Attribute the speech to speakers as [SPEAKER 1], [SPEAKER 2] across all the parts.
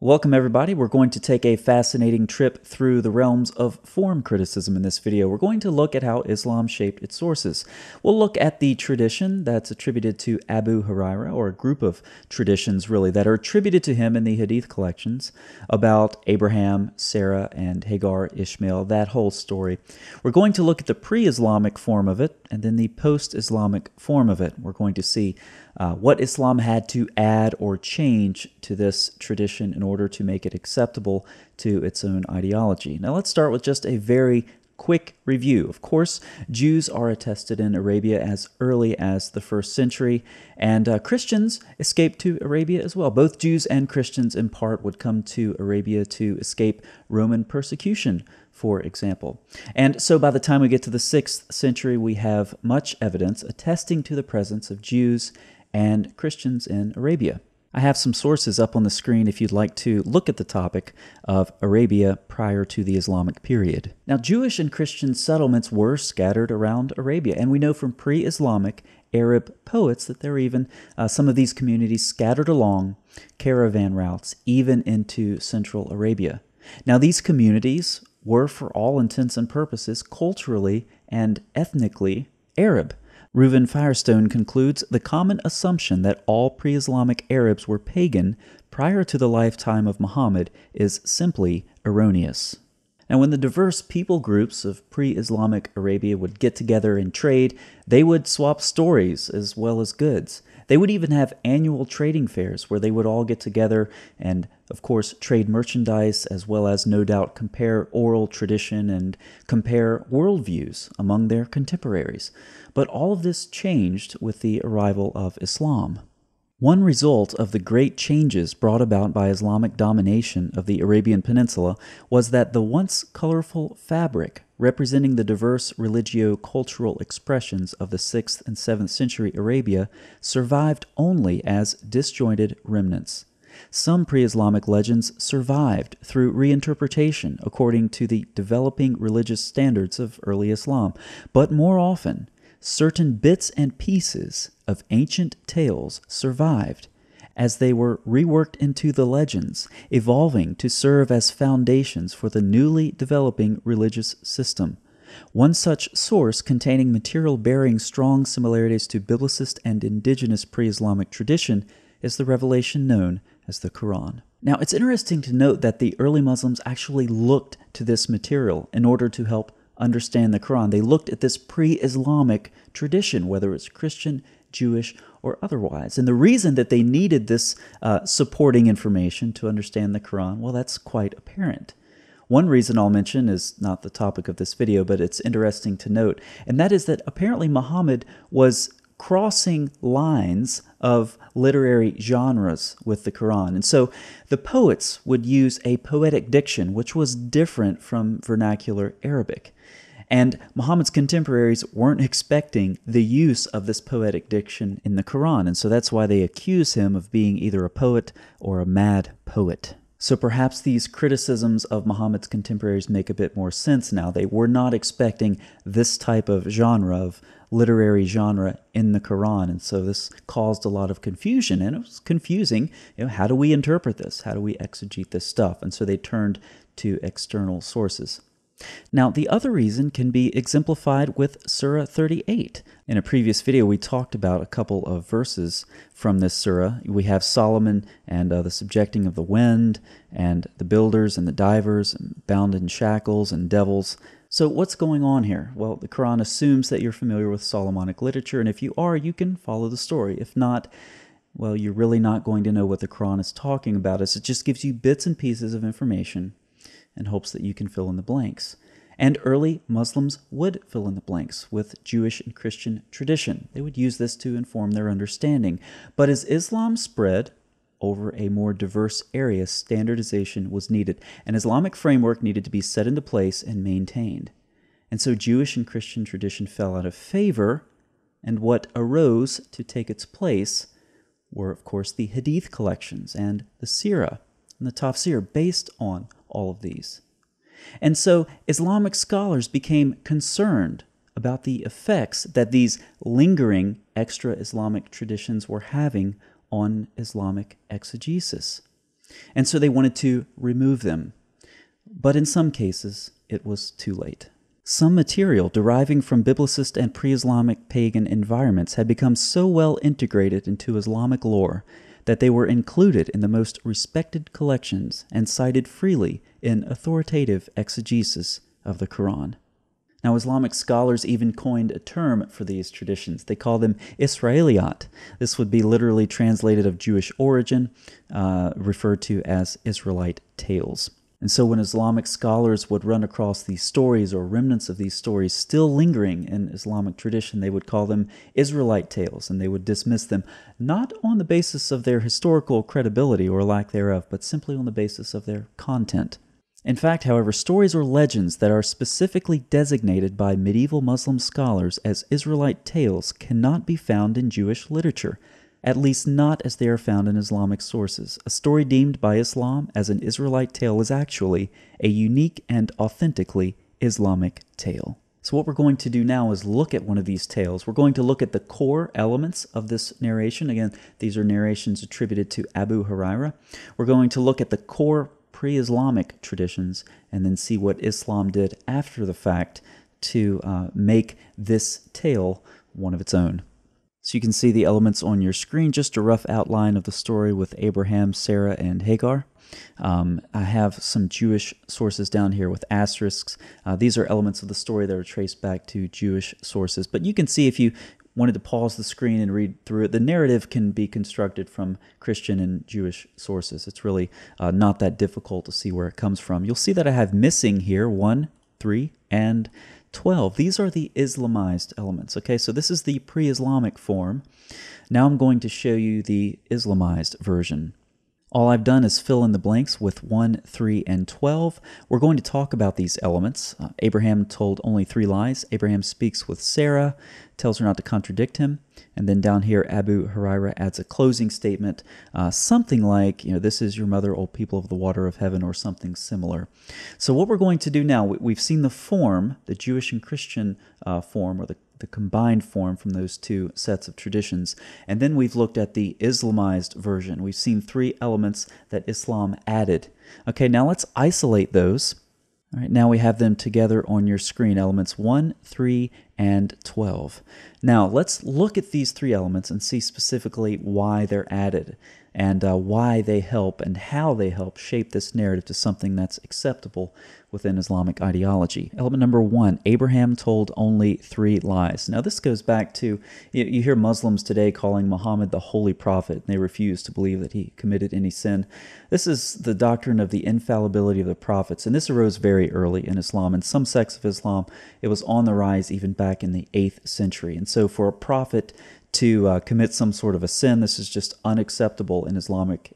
[SPEAKER 1] Welcome everybody. We're going to take a fascinating trip through the realms of form criticism in this video. We're going to look at how Islam shaped its sources. We'll look at the tradition that's attributed to Abu Hurayra, or a group of traditions really that are attributed to him in the Hadith collections about Abraham, Sarah, and Hagar, Ishmael, that whole story. We're going to look at the pre-Islamic form of it and then the post-Islamic form of it. We're going to see what Islam had to add or change to this tradition in order to make it acceptable to its own ideology. Now let's start with just a very quick review. Of course, Jews are attested in Arabia as early as the 1st century, and Christians escaped to Arabia as well. Both Jews and Christians in part would come to Arabia to escape Roman persecution, for example. And so by the time we get to the 6th century, we have much evidence attesting to the presence of Jews and Christians in Arabia. I have some sources up on the screen if you'd like to look at the topic of Arabia prior to the Islamic period. Now, Jewish and Christian settlements were scattered around Arabia, and we know from pre-Islamic Arab poets that there were even some of these communities scattered along caravan routes, even into central Arabia. Now, these communities were, for all intents and purposes, culturally and ethnically Arab. Reuven Firestone concludes the common assumption that all pre-Islamic Arabs were pagan prior to the lifetime of Muhammad is simply erroneous. And when the diverse people groups of pre-Islamic Arabia would get together and trade, they would swap stories as well as goods. They would even have annual trading fairs where they would all get together and, of course, trade merchandise as well as, no doubt, compare oral tradition and compare worldviews among their contemporaries. But all of this changed with the arrival of Islam. One result of the great changes brought about by Islamic domination of the Arabian Peninsula was that the once colorful fabric representing the diverse religio-cultural expressions of the 6th and 7th century Arabia survived only as disjointed remnants. Some pre-Islamic legends survived through reinterpretation according to the developing religious standards of early Islam, but more often, certain bits and pieces of ancient tales survived as they were reworked into the legends, evolving to serve as foundations for the newly developing religious system. One such source containing material bearing strong similarities to Biblicist and indigenous pre-Islamic tradition is the revelation known as the Qur'an. Now, it's interesting to note that the early Muslims actually looked to this material in order to help understand the Quran. They looked at this pre-Islamic tradition, whether it's Christian, Jewish, or otherwise. And the reason that they needed this supporting information to understand the Quran, well, that's quite apparent. One reason I'll mention is not the topic of this video, but it's interesting to note, and that is that apparently Muhammad was crossing lines of literary genres with the Quran. And so the poets would use a poetic diction, which was different from vernacular Arabic. And Muhammad's contemporaries weren't expecting the use of this poetic diction in the Quran, and so that's why they accuse him of being either a poet or a mad poet. So perhaps these criticisms of Muhammad's contemporaries make a bit more sense now. They were not expecting this type of genre, of literary genre, in the Quran, and so this caused a lot of confusion, and it was confusing. How do we interpret this? How do we exegete this stuff? And so they turned to external sources. Now, the other reason can be exemplified with Surah 38. In a previous video, we talked about a couple of verses from this surah. We have Solomon and the subjecting of the wind, and the builders and the divers, and bound in shackles and devils. So what's going on here? Well, the Quran assumes that you're familiar with Solomonic literature, and if you are, you can follow the story. If not, well, you're really not going to know what the Quran is talking about, as it just gives you bits and pieces of information in hopes that you can fill in the blanks. And early Muslims would fill in the blanks with Jewish and Christian tradition. They would use this to inform their understanding. But as Islam spread over a more diverse area, standardization was needed. An Islamic framework needed to be set into place and maintained. And so Jewish and Christian tradition fell out of favor, and what arose to take its place were, of course, the Hadith collections and the Sirah and the Tafsir, based on all of these. And so Islamic scholars became concerned about the effects that these lingering extra-Islamic traditions were having on Islamic exegesis. And so they wanted to remove them. But in some cases, it was too late. Some material deriving from Biblicist and pre-Islamic pagan environments had become so well integrated into Islamic lore that they were included in the most respected collections and cited freely in authoritative exegesis of the Qur'an. Now, Islamic scholars even coined a term for these traditions. They call them Israeliyat. This would be literally translated of Jewish origin, referred to as Israelite tales. And so when Islamic scholars would run across these stories or remnants of these stories still lingering in Islamic tradition, they would call them Israelite tales, and they would dismiss them not on the basis of their historical credibility or lack thereof, but simply on the basis of their content. In fact, however, stories or legends that are specifically designated by medieval Muslim scholars as Israelite tales cannot be found in Jewish literature, at least not as they are found in Islamic sources. A story deemed by Islam as an Israelite tale is actually a unique and authentically Islamic tale. So what we're going to do now is look at one of these tales. We're going to look at the core elements of this narration. Again, these are narrations attributed to Abu Hurayra. We're going to look at the core pre-Islamic traditions and then see what Islam did after the fact to make this tale one of its own. So you can see the elements on your screen, just a rough outline of the story with Abraham, Sarah, and Hagar. I have some Jewish sources down here with asterisks. These are elements of the story that are traced back to Jewish sources. But you can see, if you wanted to pause the screen and read through it, the narrative can be constructed from Christian and Jewish sources. It's really not that difficult to see where it comes from. You'll see that I have missing here 1, 3, and 12. These are the Islamized elements. Okay, so this is the pre-Islamic form. Now I'm going to show you the Islamized version. All I've done is fill in the blanks with 1, 3, and 12. We're going to talk about these elements. Abraham told only 3 lies. Abraham speaks with Sarah, tells her not to contradict him. And then down here, Abu Hurayra adds a closing statement, something like, this is your mother, O people of the water of heaven, or something similar. So what we're going to do now, we've seen the form, the Jewish and Christian form, or the combined form from those two sets of traditions. And then we've looked at the Islamized version. We've seen 3 elements that Islam added. Okay, now let's isolate those. All right, now we have them together on your screen, elements 1, 3, and 12. Now let's look at these 3 elements and see specifically why they're added and why they help and how they help shape this narrative to something that's acceptable within Islamic ideology. Element number 1, Abraham told only 3 lies. Now this goes back to, you hear Muslims today calling Muhammad the holy prophet, and they refuse to believe that he committed any sin. This is the doctrine of the infallibility of the prophets, and this arose very early in Islam. In some sects of Islam, it was on the rise even back in the 8th century. And so for a prophet to commit some sort of a sin, this is just unacceptable in Islamic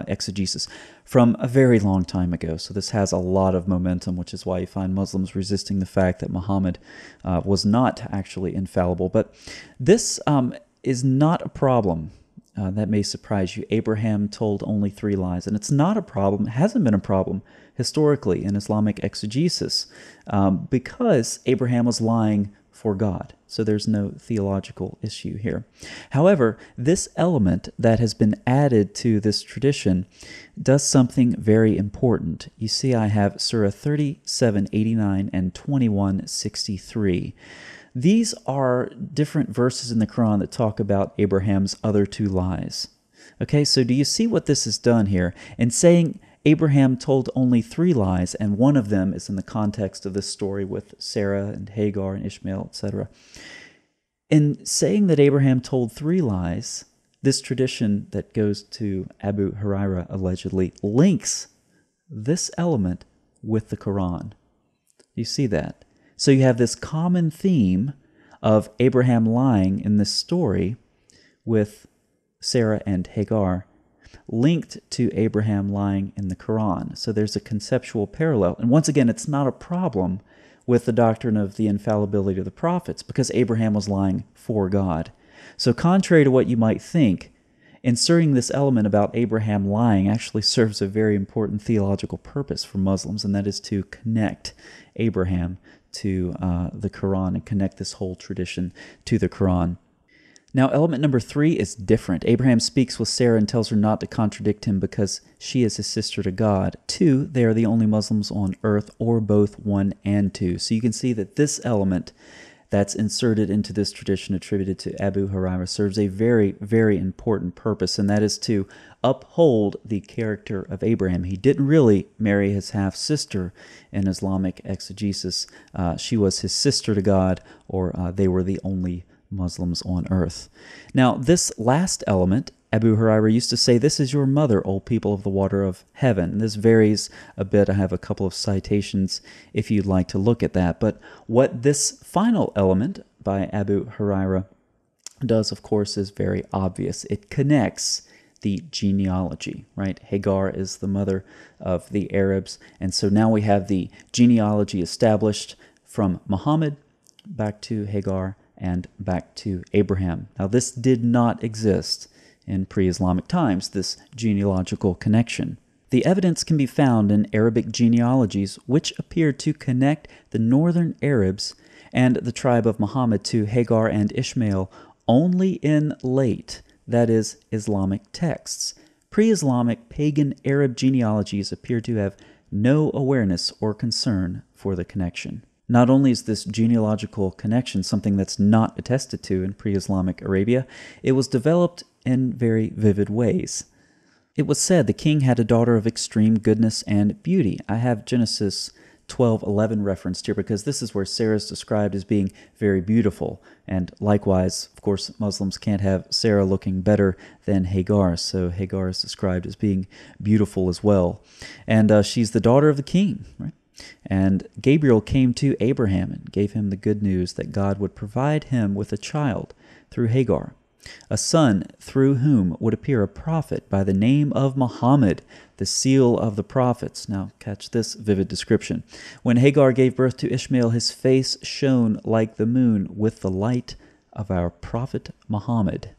[SPEAKER 1] exegesis from a very long time ago. So this has a lot of momentum, which is why you find Muslims resisting the fact that Muhammad was not actually infallible. But this is not a problem. That may surprise you. Abraham told only 3 lies, and it's not a problem, it hasn't been a problem historically in Islamic exegesis because Abraham was lying for God. So there's no theological issue here. However, this element that has been added to this tradition does something very important. You see, I have Surah 37:89 and 21:63. These are different verses in the Quran that talk about Abraham's other 2 lies. Okay, so do you see what this has done here? In saying Abraham told only 3 lies, and one of them is in the context of this story with Sarah and Hagar and Ishmael, etc. In saying that Abraham told 3 lies, this tradition that goes to Abu Hurayra allegedly links this element with the Quran. You see that? So you have this common theme of Abraham lying in this story with Sarah and Hagar, linked to Abraham lying in the Quran. So there's a conceptual parallel. And once again, it's not a problem with the doctrine of the infallibility of the prophets because Abraham was lying for God. So contrary to what you might think, inserting this element about Abraham lying actually serves a very important theological purpose for Muslims, and that is to connect Abraham to the Quran and connect this whole tradition to the Quran. Now, element number 3 is different. Abraham speaks with Sarah and tells her not to contradict him because she is his sister to God. 2, they are the only Muslims on earth, or both 1 and 2. So you can see that this element that's inserted into this tradition attributed to Abu Hurayra serves a very, very important purpose, and that is to uphold the character of Abraham. He didn't really marry his half-sister in Islamic exegesis. She was his sister to God, or they were the only Muslims on earth. Now, this last element, Abu Hurayra used to say, "This is your mother, O people of the water of heaven." This varies a bit. I have a couple of citations if you'd like to look at that. But what this final element by Abu Hurayra does, of course, is very obvious. It connects the genealogy, right? Hagar is the mother of the Arabs, and so now we have the genealogy established from Muhammad back to Hagar and back to Abraham. Now, this did not exist in pre-Islamic times, this genealogical connection. The evidence can be found in Arabic genealogies which appear to connect the northern Arabs and the tribe of Muhammad to Hagar and Ishmael only in late, that is, Islamic texts. Pre-Islamic pagan Arab genealogies appear to have no awareness or concern for the connection. Not only is this genealogical connection something that's not attested to in pre-Islamic Arabia, it was developed in very vivid ways. It was said the king had a daughter of extreme goodness and beauty. I have Genesis 12:11 referenced here because this is where Sarah is described as being very beautiful. And likewise, of course, Muslims can't have Sarah looking better than Hagar, so Hagar is described as being beautiful as well. And she's the daughter of the king, right? And Gabriel came to Abraham and gave him the good news that God would provide him with a child through Hagar, a son through whom would appear a prophet by the name of Muhammad, the seal of the prophets. Now, catch this vivid description. When Hagar gave birth to Ishmael, his face shone like the moon with the light of our prophet Muhammad.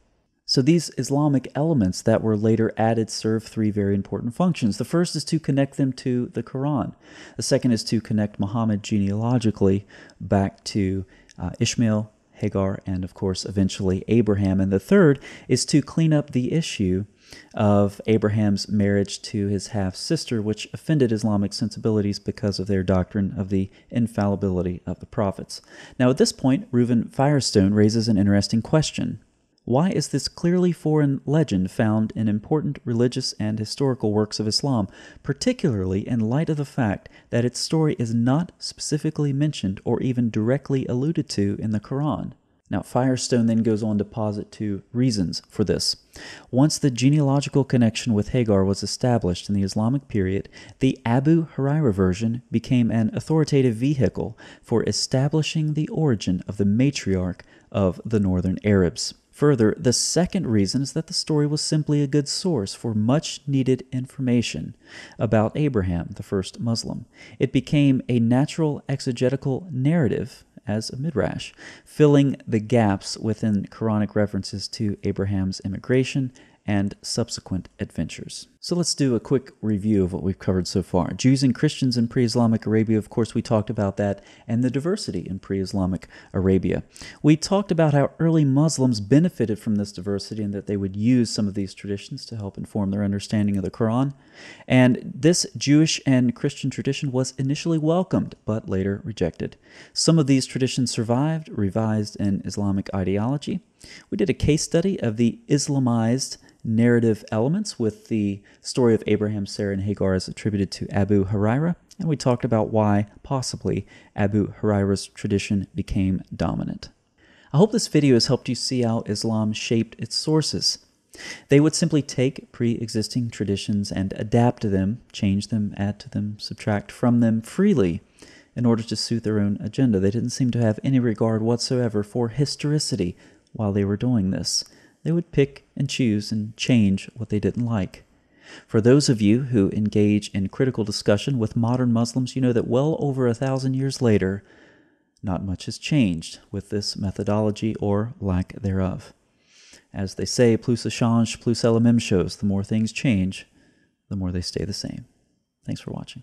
[SPEAKER 1] So these Islamic elements that were later added serve 3 very important functions. The first is to connect them to the Qur'an. The second is to connect Muhammad genealogically back to Ishmael, Hagar, and of course eventually Abraham. And the third is to clean up the issue of Abraham's marriage to his half-sister, which offended Islamic sensibilities because of their doctrine of the infallibility of the prophets. Now at this point, Reuven Firestone raises an interesting question. Why is this clearly foreign legend found in important religious and historical works of Islam, particularly in light of the fact that its story is not specifically mentioned or even directly alluded to in the Qur'an? Now, Firestone then goes on to posit 2 reasons for this. Once the genealogical connection with Hagar was established in the Islamic period, the Abu Hurayra version became an authoritative vehicle for establishing the origin of the matriarch of the northern Arabs. Further, the second reason is that the story was simply a good source for much-needed information about Abraham, the first Muslim. It became a natural exegetical narrative as a midrash, filling the gaps within Quranic references to Abraham's immigration and subsequent adventures. So let's do a quick review of what we've covered so far. Jews and Christians in pre-Islamic Arabia, of course, we talked about that, and the diversity in pre-Islamic Arabia. We talked about how early Muslims benefited from this diversity and that they would use some of these traditions to help inform their understanding of the Quran. And this Jewish and Christian tradition was initially welcomed, but later rejected. Some of these traditions survived, revised in Islamic ideology. We did a case study of the Islamized narrative elements with the story of Abraham, Sarah, and Hagar as attributed to Abu Hurayra, and we talked about why, possibly, Abu Hurayra's tradition became dominant. I hope this video has helped you see how Islam shaped its sources. They would simply take pre-existing traditions and adapt to them, change them, add to them, subtract from them freely in order to suit their own agenda. They didn't seem to have any regard whatsoever for historicity while they were doing this. They would pick and choose and change what they didn't like. For those of you who engage in critical discussion with modern Muslims, you know that well over 1,000 years later, not much has changed with this methodology or lack thereof. As they say, plus ça change, plus elle même chose. The more things change, the more they stay the same. Thanks for watching.